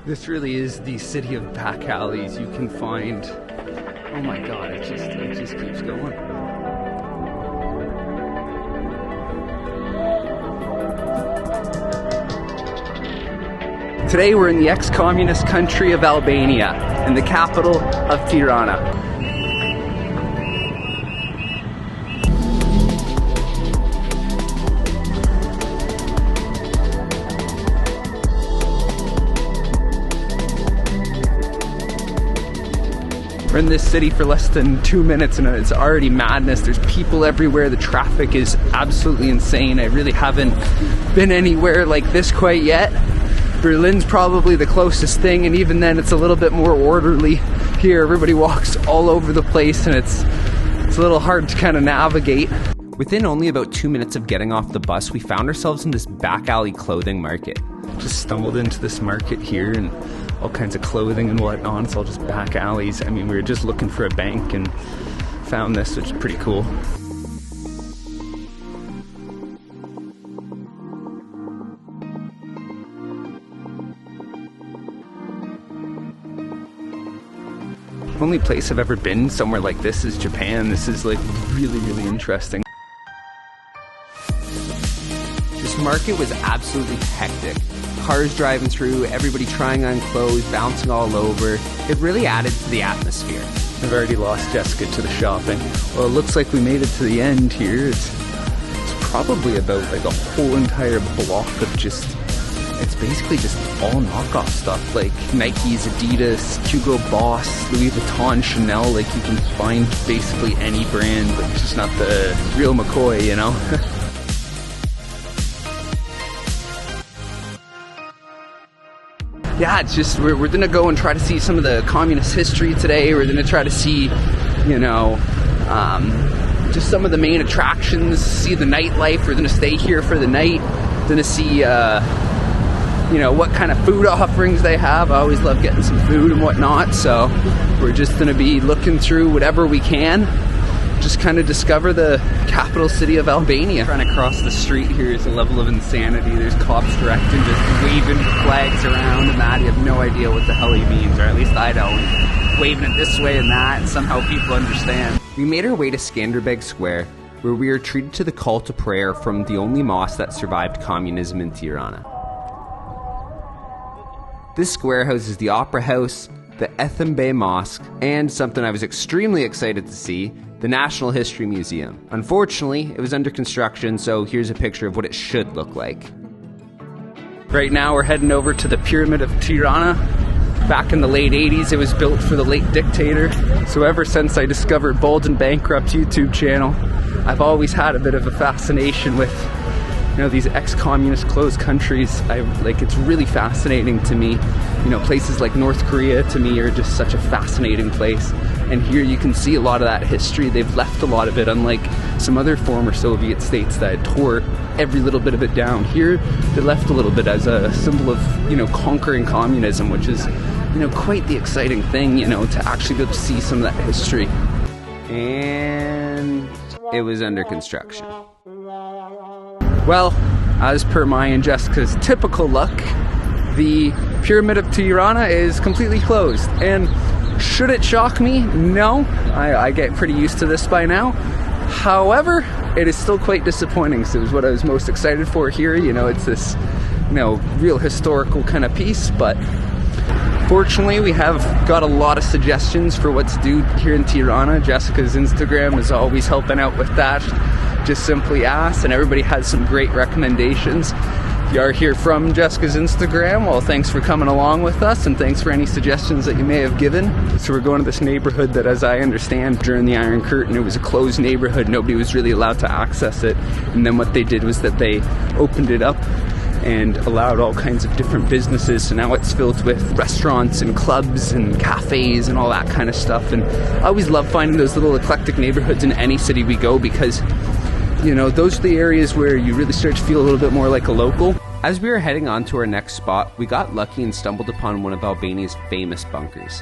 This really is the city of back alleys. You can find, oh my god, it just keeps going. Today we're in the ex-communist country of Albania, in the capital of Tirana. We're in this city for less than 2 minutes and it's already madness. There's people everywhere. The traffic is absolutely insane. I really haven't been anywhere like this quite yet. Berlin's probably the closest thing, and even then it's a little bit more orderly here. Everybody walks all over the place and it's a little hard to kind of navigate. Within only about 2 minutes of getting off the bus, we found ourselves in this back alley clothing market. Just stumbled into this market here and all kinds of clothing and whatnot. It's all just back alleys. I mean, we were just looking for a bank and found this, which is pretty cool. Only place I've ever been somewhere like this is Japan. This is like really, really interesting. This market was absolutely hectic. Cars driving through, everybody trying on clothes, bouncing all over. It really added to the atmosphere. I've already lost Jessica to the shopping. Well, it looks like we made it to the end here. It's probably about like a whole entire block of just, it's basically just all knockoff stuff, like Nikes, Adidas, Hugo Boss, Louis Vuitton, Chanel. Like you can find basically any brand, but it's just not the real McCoy, you know? Yeah, it's just, we're gonna go and try to see some of the communist history today. We're gonna try to see, you know, just some of the main attractions, see the nightlife. We're gonna stay here for the night. Gonna see, you know, what kind of food offerings they have. I always love getting some food and whatnot, so we're just gonna be looking through whatever we can. Just kind of discover the capital city of Albania. Trying to cross the street here is a level of insanity. There's cops directing, just waving flags around and that. You have no idea what the hell he means, or at least I don't. Waving it this way and that, and somehow people understand. We made our way to Skanderbeg Square, where we were treated to the call to prayer from the only mosque that survived communism in Tirana. This square houses the Opera House, the Ethembe Mosque, and something I was extremely excited to see, the National History Museum. Unfortunately, it was under construction, so here's a picture of what it should look like. Right now we're heading over to the Pyramid of Tirana. Back in the late 80s, it was built for the late dictator. So ever since I discovered Bold and Bankrupt YouTube channel, I've always had a bit of a fascination with, you know, these ex-communist closed countries. It's really fascinating to me. You know, places like North Korea to me are just such a fascinating place. And here you can see a lot of that history. They've left a lot of it, unlike some other former Soviet states that tore every little bit of it down. Here, they left a little bit as a symbol of, you know, conquering communism, which is, you know, quite the exciting thing, you know, to actually be able to see some of that history. And it was under construction. Well, as per my and Jessica's typical luck, the Pyramid of Tirana is completely closed. And should it shock me? No. I get pretty used to this by now. However, it is still quite disappointing. So it was what I was most excited for here. You know, it's this, you know, real historical kind of piece, but fortunately, we have got a lot of suggestions for what to do here in Tirana. Jessica's Instagram is always helping out with that. Just simply ask, and everybody has some great recommendations. If you are here from Jessica's Instagram, well, thanks for coming along with us, and thanks for any suggestions that you may have given. So we're going to this neighborhood that, as I understand, during the Iron Curtain, it was a closed neighborhood. Nobody was really allowed to access it. And then what they did was that they opened it up and allowed all kinds of different businesses. So now it's filled with restaurants and clubs and cafes and all that kind of stuff. And I always love finding those little eclectic neighborhoods in any city we go, because, you know, those are the areas where you really start to feel a little bit more like a local. As we were heading on to our next spot, we got lucky and stumbled upon one of Albania's famous bunkers.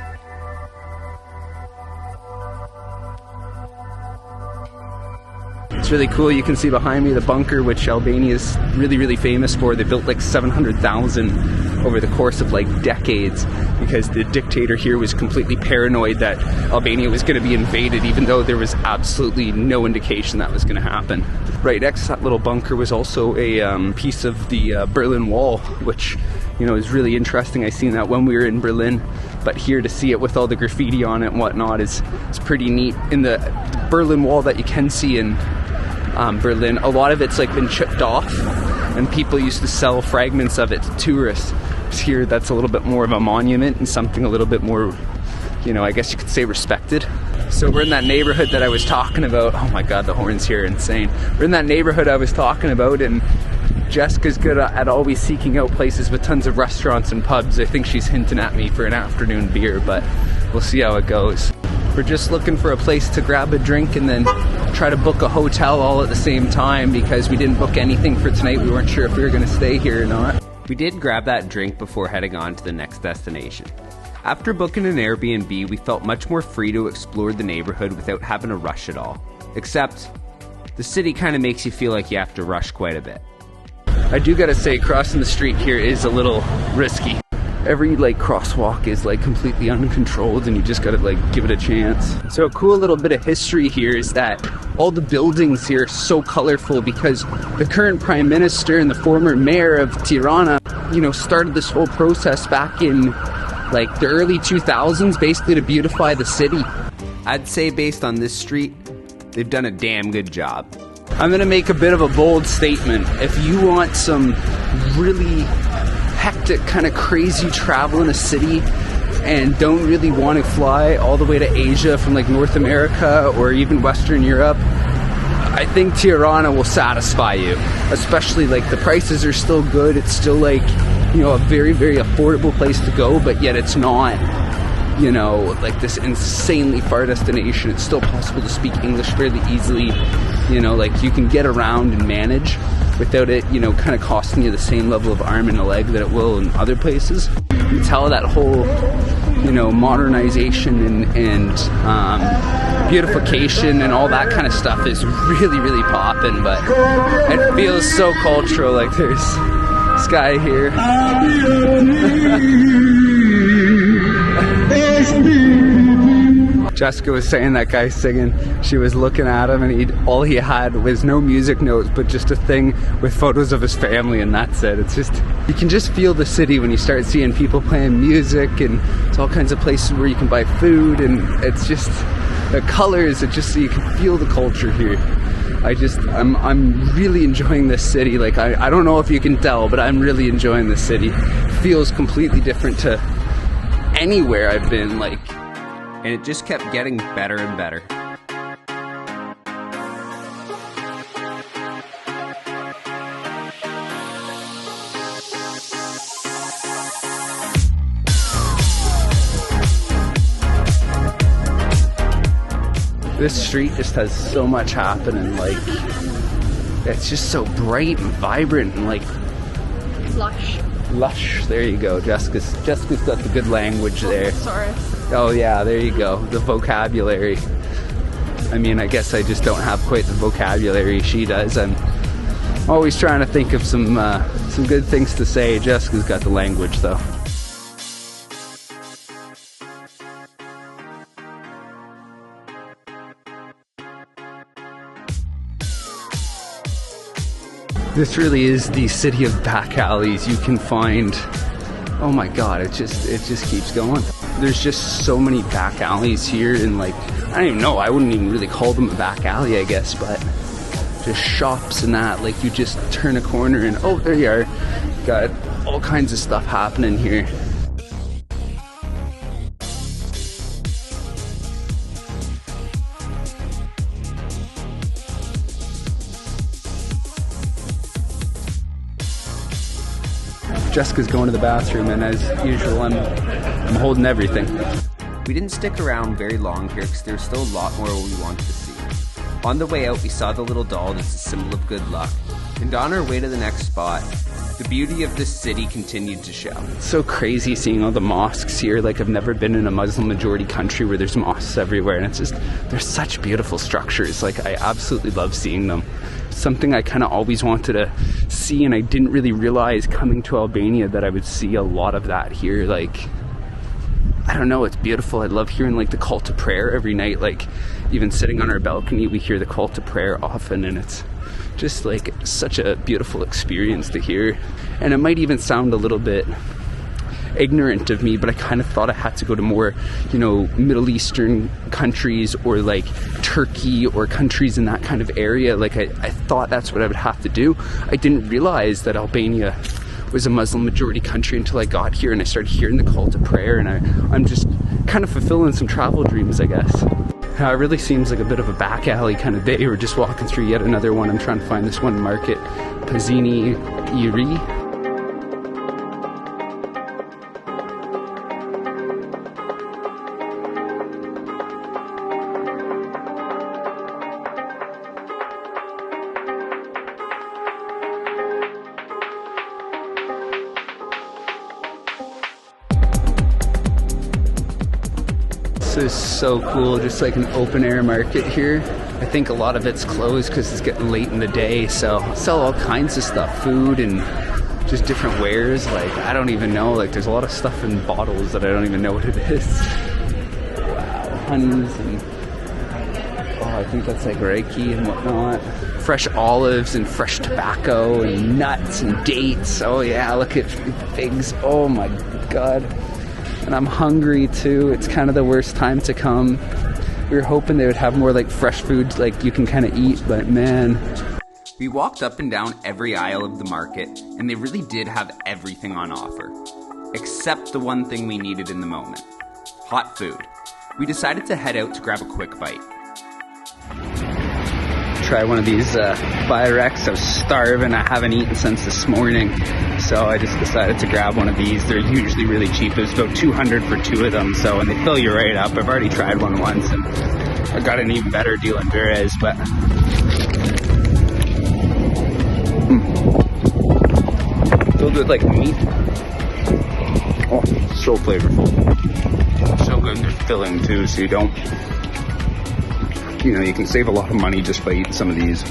It's really cool. You can see behind me the bunker, which Albania is really, really famous for. They built like 700,000 over the course of like decades because the dictator here was completely paranoid that Albania was going to be invaded, even though there was absolutely no indication that was going to happen. Right next to that little bunker was also a piece of the Berlin Wall, which, you know, is really interesting. I seen that when we were in Berlin, but here to see it with all the graffiti on it and whatnot is pretty neat. In the Berlin Wall that you can see in Berlin, a lot of it's like been chipped off, and people used to sell fragments of it to tourists. Here, that's a little bit more of a monument and something a little bit more, you know, I guess you could say respected. So we're in that neighborhood that I was talking about. Oh my god, the horns here are insane. We're in that neighborhood I was talking about, and Jessica's good at always seeking out places with tons of restaurants and pubs. I think she's hinting at me for an afternoon beer, but we'll see how it goes. We're just looking for a place to grab a drink and then try to book a hotel all at the same time because we didn't book anything for tonight. We weren't sure if we were going to stay here or not. We did grab that drink before heading on to the next destination. After booking an Airbnb, we felt much more free to explore the neighborhood without having to rush at all. Except, the city kind of makes you feel like you have to rush quite a bit. I do gotta say, crossing the street here is a little risky. Every like crosswalk is like completely uncontrolled and you just gotta like give it a chance. So a cool little bit of history here is that all the buildings here are so colorful because the current prime minister and the former mayor of Tirana, you know, started this whole process back in like the early 2000s, basically to beautify the city. I'd say based on this street, they've done a damn good job. I'm gonna make a bit of a bold statement. If you want some really hectic, kind of crazy travel in a city and don't really want to fly all the way to Asia from like North America or even Western Europe, I think Tirana will satisfy you. Especially like the prices are still good. It's still like, you know, a very, very affordable place to go, but yet it's not, you know, like this insanely far destination. It's still possible to speak English fairly easily. You know, like you can get around and manage without it, you know, kind of costing you the same level of arm and a leg that it will in other places. You can tell that whole, you know, modernization and beautification and all that kind of stuff is really, really popping, but it feels so cultural. Like there's this guy here. Jessica was saying that guy singing, she was looking at him and all he had was no music notes but just a thing with photos of his family, and that's it. It's just, you can just feel the city when you start seeing people playing music, and it's all kinds of places where you can buy food, and it's just the colors, it just, so you can feel the culture here. I'm really enjoying this city. Like I don't know if you can tell, but I'm really enjoying this city. It feels completely different to anywhere I've been, like. And it just kept getting better and better. This street just has so much happening, like, it's just so bright and vibrant and like lush. There you go. Jessica's got the good language there. Sorry. Oh yeah, there you go. The vocabulary. I mean, I guess I just don't have quite the vocabulary she does. I'm always trying to think of some good things to say. Jessica's got the language though. This really is the city of back alleys. You can find, oh my god, it just keeps going. There's just so many back alleys here, and like, I don't even know, I wouldn't even really call them a back alley, I guess, but just shops and that, like you just turn a corner and oh, there you are. Got all kinds of stuff happening here. Jessica's going to the bathroom, and as usual, I'm holding everything. We didn't stick around very long here because there's still a lot more we wanted to see. On the way out, we saw the little doll that's a symbol of good luck. And on our way to the next spot, the beauty of this city continued to show. It's so crazy seeing all the mosques here. Like, I've never been in a Muslim majority country where there's mosques everywhere, and it's just, they're such beautiful structures. Like, I absolutely love seeing them. Something I kind of always wanted to see, and I didn't really realize coming to Albania that I would see a lot of that here. Like, I don't know, it's beautiful. I love hearing like the call to prayer every night. Like, even sitting on our balcony, we hear the call to prayer often, and it's just like such a beautiful experience to hear. And it might even sound a little bit ignorant of me, but I kind of thought I had to go to more, you know, Middle Eastern countries or like Turkey or countries in that kind of area. Like, I thought that's what I would have to do. I didn't realize that Albania was a Muslim majority country until I got here and I started hearing the call to prayer, and I'm just kind of fulfilling some travel dreams, I guess. It really seems like a bit of a back alley kind of day. We're just walking through yet another one. I'm trying to find this one market, Pazari I Ri. This is so cool, just like an open air market here. I think a lot of it's closed because it's getting late in the day, so I'll sell all kinds of stuff, food and just different wares. Like, I don't even know, like there's a lot of stuff in bottles that I don't even know what it is. Wow, honeys and, oh, I think that's like Reiki and whatnot. Fresh olives and fresh tobacco and nuts and dates. Oh yeah, look at figs, oh my god. And I'm hungry too. It's kind of the worst time to come. We were hoping they would have more like fresh foods like you can kind of eat, but man. We walked up and down every aisle of the market, and they really did have everything on offer. Except the one thing we needed in the moment. Hot food. We decided to head out to grab a quick bite. Try one of these Pyrex. I was starving. I haven't eaten since this morning, so I just decided to grab one of these. They're usually really cheap. It was about 200 for two of them, so, and they fill you right up. I've already tried one once, and I got an even better deal in Durez, but filled with like meat. Oh, so flavorful. So good. They're filling too, so you don't, you know, you can save a lot of money just by eating some of these.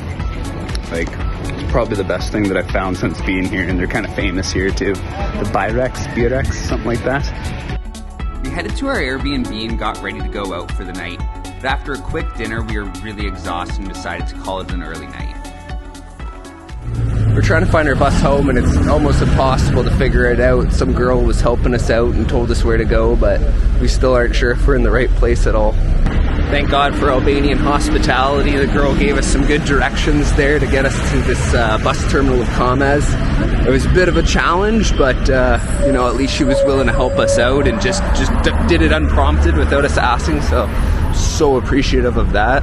Like, probably the best thing that I've found since being here, and they're kind of famous here too. The Pyrex, something like that. We headed to our Airbnb and got ready to go out for the night. But after a quick dinner, we were really exhausted and decided to call it an early night. We're trying to find our bus home, and it's almost impossible to figure it out. Some girl was helping us out and told us where to go, but we still aren't sure if we're in the right place at all. Thank God for Albanian hospitality. The girl gave us some good directions there to get us to this bus terminal of Kamaz. It was a bit of a challenge, but you know, at least she was willing to help us out and just did it unprompted without us asking, so appreciative of that.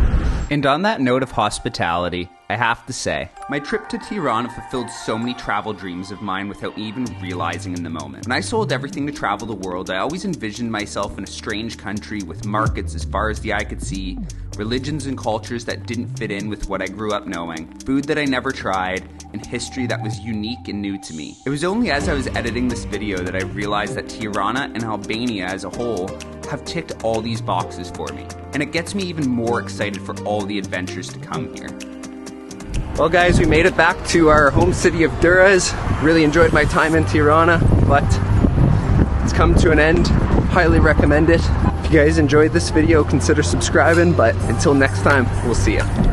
And on that note of hospitality, I have to say, my trip to Tirana fulfilled so many travel dreams of mine without even realizing in the moment. When I sold everything to travel the world, I always envisioned myself in a strange country with markets as far as the eye could see, religions and cultures that didn't fit in with what I grew up knowing, food that I never tried, and history that was unique and new to me. It was only as I was editing this video that I realized that Tirana and Albania as a whole have ticked all these boxes for me. And it gets me even more excited for all the adventures to come here. Well guys, we made it back to our home city of Durez. Really enjoyed my time in Tirana, but it's come to an end. Highly recommend it. If you guys enjoyed this video, consider subscribing, but until next time, we'll see ya.